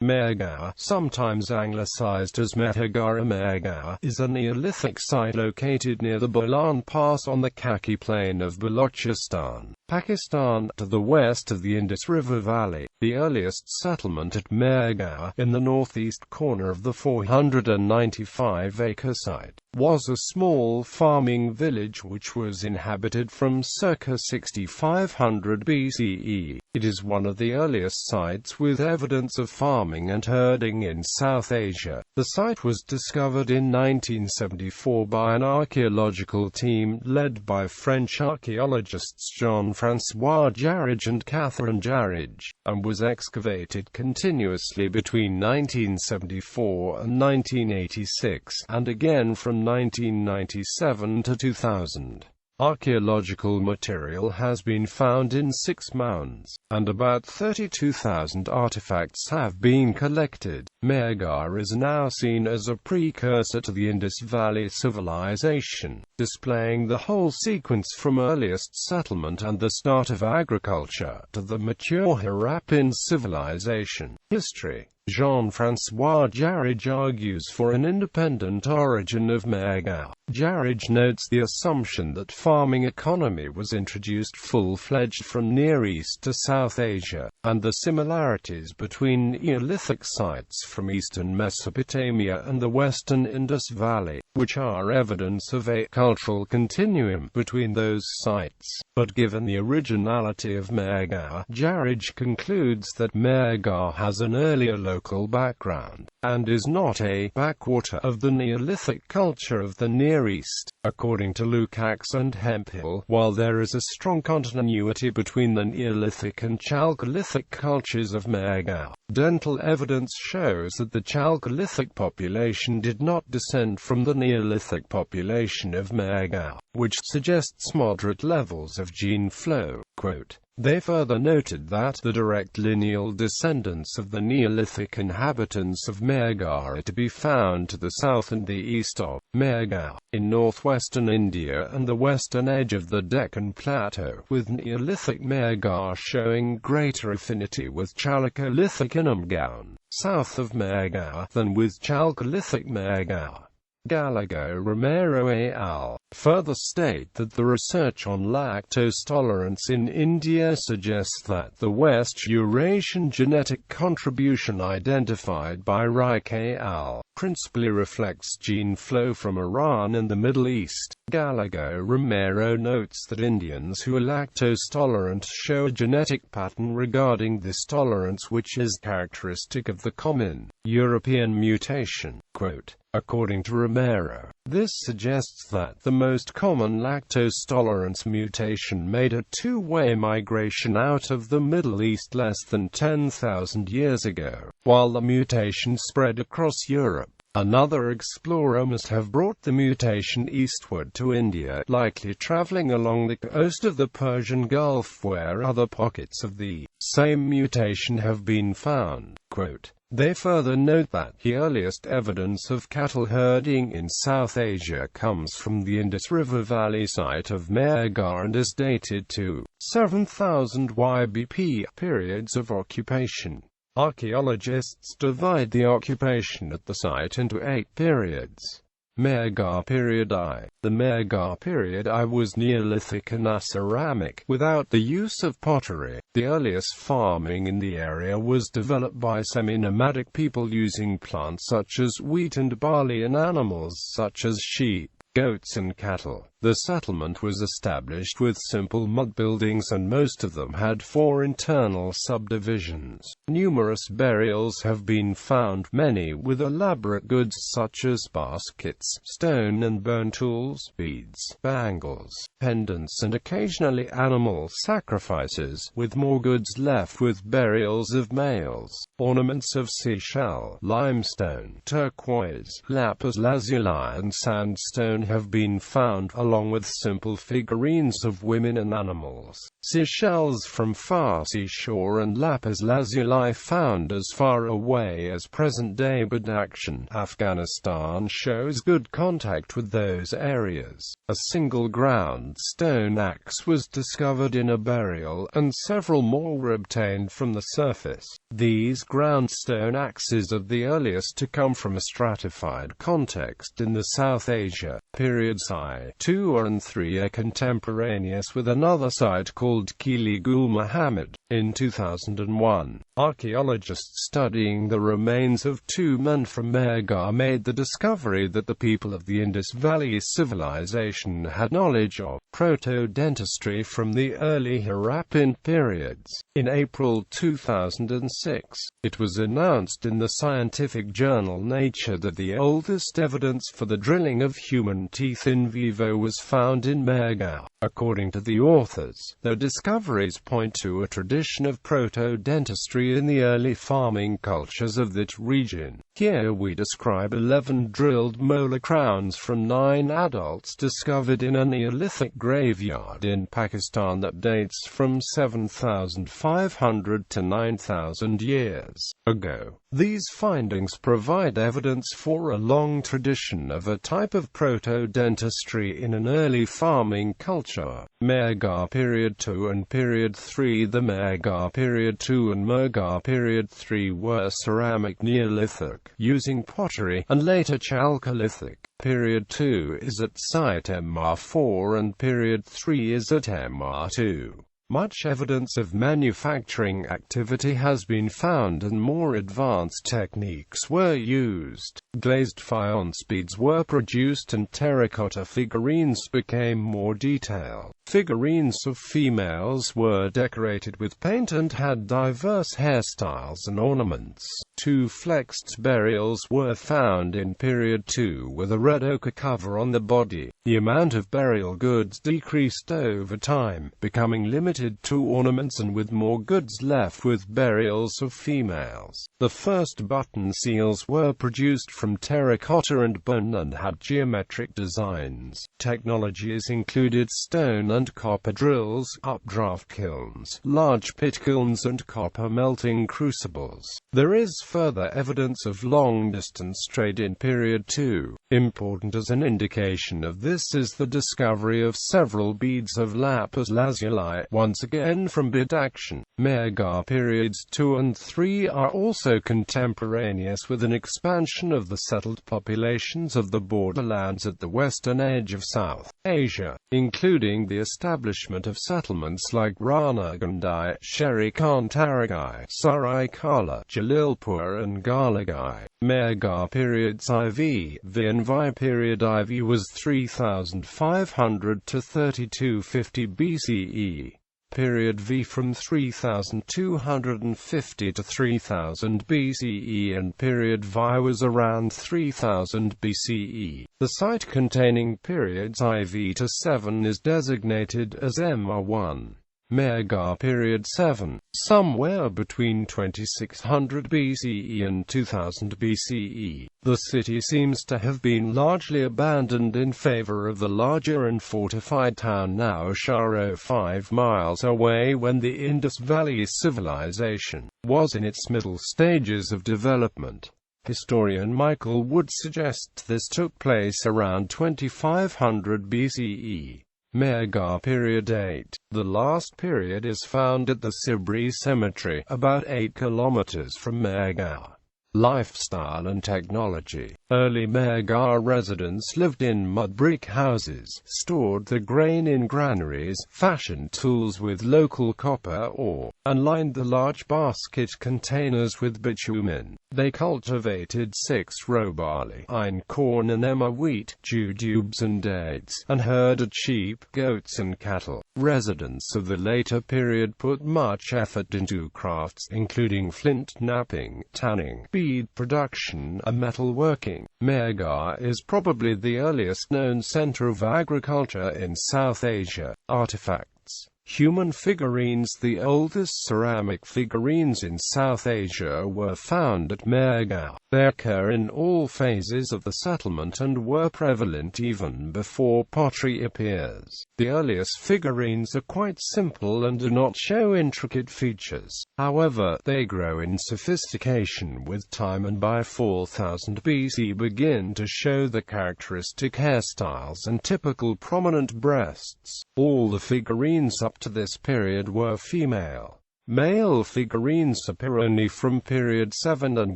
Mehrgarh, sometimes anglicized as Mehrgar, is a Neolithic site located near the Bolan Pass on the Kacchi Plain of Balochistan, Pakistan, to the west of the Indus River Valley. The earliest settlement at Mehrgar, in the northeast corner of the 495-acre site, was a small farming village which was inhabited from circa 6500 BCE. It is one of the earliest sites with evidence of farming and herding in South Asia. The site was discovered in 1974 by an archaeological team led by French archaeologists Jean-François Jarrige and Catherine Jarrige, and was excavated continuously between 1974 and 1986, and again from 1997 to 2000. Archaeological material has been found in 6 mounds, and about 32,000 artifacts have been collected. Mehergarh is now seen as a precursor to the Indus Valley civilization, displaying the whole sequence from earliest settlement and the start of agriculture to the mature Harappan civilization. History. Jean-François Jarrige argues for an independent origin of Mehergarh. Jarrige notes the assumption that farming economy was introduced full-fledged from Near East to South Asia, and the similarities between Neolithic sites from eastern Mesopotamia and the western Indus Valley, which are evidence of a cultural continuum between those sites. But given the originality of Mehergarh, Jarrige concludes that Mehergarh has an earlier local background, and is not a backwater of the Neolithic culture of the Near East. According to Lukács and Hemphill, while there is a strong continuity between the Neolithic and Chalcolithic cultures of Mehergarh, dental evidence shows that the Chalcolithic population did not descend from the Neolithic population of Mehergarh, which suggests moderate levels of gene flow. Quote, they further noted that the direct lineal descendants of the Neolithic inhabitants of Mehergarh are to be found to the south and the east of Mehergarh, in northwestern India and the western edge of the Deccan Plateau, with Neolithic Mehergarh showing greater affinity with Chalcolithic Inhamgaon, south of Mehergarh, than with Chalcolithic Mehergarh. Gallego Romero et al. Further state that the research on lactose tolerance in India suggests that the West Eurasian genetic contribution identified by Reich et al. Principally reflects gene flow from Iran and the Middle East. Gallego Romero notes that Indians who are lactose tolerant show a genetic pattern regarding this tolerance which is characteristic of the common European mutation. Quote, according to Romero, this suggests that the most common lactose tolerance mutation made a two-way migration out of the Middle East less than 10,000 years ago, while the mutation spread across Europe. Another explorer must have brought the mutation eastward to India, likely traveling along the coast of the Persian Gulf where other pockets of the same mutation have been found. Quote, they further note that the earliest evidence of cattle herding in South Asia comes from the Indus River Valley site of Mehrgar and is dated to 7000 YBP. Periods of occupation. Archaeologists divide the occupation at the site into 8 periods. Mehrgarh Period I. The Mehrgarh Period I was Neolithic and Aceramic, without the use of pottery. The earliest farming in the area was developed by semi-nomadic people using plants such as wheat and barley and animals such as sheep, goats and cattle. The settlement was established with simple mud buildings and most of them had 4 internal subdivisions. Numerous burials have been found, many with elaborate goods such as baskets, stone and bone tools, beads, bangles, pendants and occasionally animal sacrifices, with more goods left with burials of males. Ornaments of seashell, limestone, turquoise, lapis lazuli and sandstone have been found, along with simple figurines of women and animals. Seashells from far seashore and lapis lazuli found as far away as present-day Badakhshan, Afghanistan shows good contact with those areas. A single ground stone axe was discovered in a burial, and several more were obtained from the surface. These ground stone axes are the earliest to come from a stratified context in the South Asia. Periods I, II and III are contemporaneous with another site called Kili Gul Muhammad. In 2001, archaeologists studying the remains of two men from Mehergarh made the discovery that the people of the Indus Valley civilization had knowledge of proto-dentistry from the early Harappan periods. In April 2006, it was announced in the scientific journal Nature that the oldest evidence for the drilling of human teeth in vivo was found in Mehergar. According to the authors, their discoveries point to a tradition of proto-dentistry in the early farming cultures of that region. Here we describe 11 drilled molar crowns from 9 adults discovered in a Neolithic graveyard in Pakistan that dates from 7,500 to 9,000 years ago. These findings provide evidence for a long tradition of a type of proto-dentistry in an early farming culture. Mehrgarh Period II and Period III. The Mehrgarh Period II and Mehrgarh Period III were ceramic Neolithic, using pottery, and later Chalcolithic. Period II is at site Mr4 and Period III is at Mr2. Much evidence of manufacturing activity has been found and more advanced techniques were used. Glazed faience beads were produced and terracotta figurines became more detailed. Figurines of females were decorated with paint and had diverse hairstyles and ornaments. 2 flexed burials were found in Period II with a red ochre cover on the body. The amount of burial goods decreased over time, becoming limited to ornaments and with more goods left with burials of females. The first button seals were produced from terracotta and bone and had geometric designs. Technologies included stone and copper drills, updraft kilns, large pit kilns and copper melting crucibles. There is further evidence of long-distance trade in Period II. Important as an indication of this is the discovery of several beads of lapis lazuli, once again from Badakhshan. Mehrgar Periods II and III are also contemporaneous with an expansion of the settled populations of the borderlands at the western edge of South Asia, including the establishment of settlements like Ranagandai, Sherikhan Taragai, Saraikala, Jalilpur and Galagai. Mehrgar Periods IV. The Envi Period IV was 3500 to 3250 BCE. Period V from 3250 to 3000 BCE and Period VI was around 3000 BCE. The site containing periods IV to VII is designated as Mr1. Mehrgar Period VII, somewhere between 2600 BCE and 2000 BCE. The city seems to have been largely abandoned in favor of the larger and fortified town now Sharo 5 miles away when the Indus Valley civilization was in its middle stages of development. Historian Michael Wood suggests this took place around 2500 BCE. Mehrgarh Period VIII. The last period is found at the Sibri Cemetery, about 8 kilometers from Mehergarh. Lifestyle and technology. Early Mehergarh residents lived in mud brick houses, stored the grain in granaries, fashioned tools with local copper ore, and lined the large basket containers with bitumen. They cultivated 6-row barley, corn and emmer wheat, jujubes and dates, and herded sheep, goats and cattle. Residents of the later period put much effort into crafts, including flint knapping, tanning, bead production, and metalworking. Mehergarh is probably the earliest known center of agriculture in South Asia. Artifacts. Human figurines. The oldest ceramic figurines in South Asia were found at Mehergarh. They occur in all phases of the settlement and were prevalent even before pottery appears. The earliest figurines are quite simple and do not show intricate features. However, they grow in sophistication with time, and by 4000 BC begin to show the characteristic hairstyles and typical prominent breasts. All the figurines up to this period were female. Male figurines appear only from period 7 and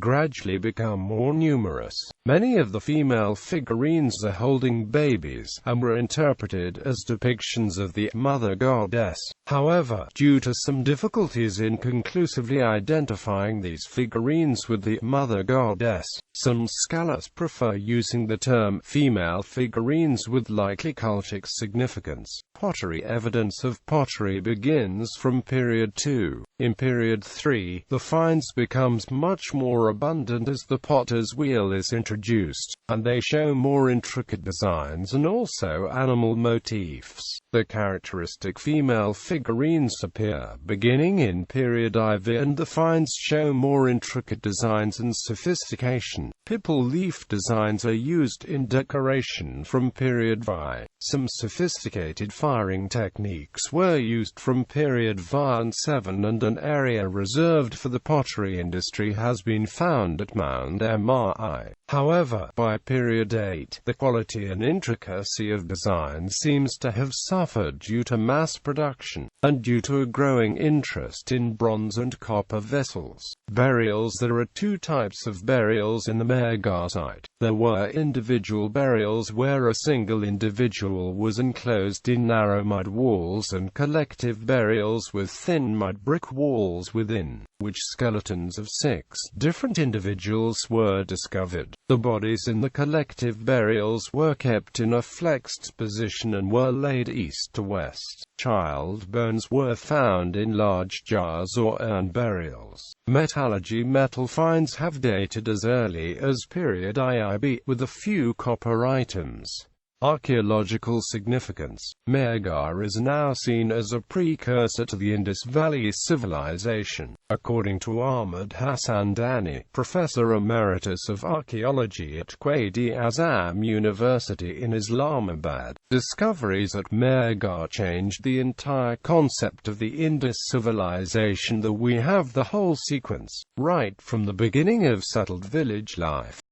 gradually become more numerous. Many of the female figurines are holding babies, and were interpreted as depictions of the mother goddess. However, due to some difficulties in conclusively identifying these figurines with the mother goddess, some scholars prefer using the term female figurines with likely cultic significance. Pottery evidence of pottery begins from period 2. In period 3, the finds becomes much more abundant as the potter's wheel is introduced, and they show more intricate designs and also animal motifs. The characteristic female figurines appear beginning in period IV, and the finds show more intricate designs and sophistication. Pipal leaf designs are used in decoration from period VI. Some sophisticated firing techniques were used from period VI and VII, and an area reserved for the pottery industry has been found at Mount Mri. However, by period VIII, the quality and intricacy of design seems to have suffered due to mass production, and due to a growing interest in bronze and copper vessels. Burials. There are two types of burials in the Mehrgar site. There were individual burials where a single individual was enclosed in narrow mud walls, and collective burials with thin mud brick walls within, which skeletons of 6 different individuals were discovered. The bodies in the collective burials were kept in a flexed position and were laid east to west. Child bones were found in large jars or urn burials. Metallurgy. Metal finds have dated as early as period IIB, with a few copper items. Archaeological significance. Mehergarh is now seen as a precursor to the Indus Valley civilization. According to Ahmad Hassan Dani, Professor Emeritus of Archaeology at Quaid-e-Azam University in Islamabad, discoveries at Mehergarh changed the entire concept of the Indus civilization. We have the whole sequence, right from the beginning of settled village life.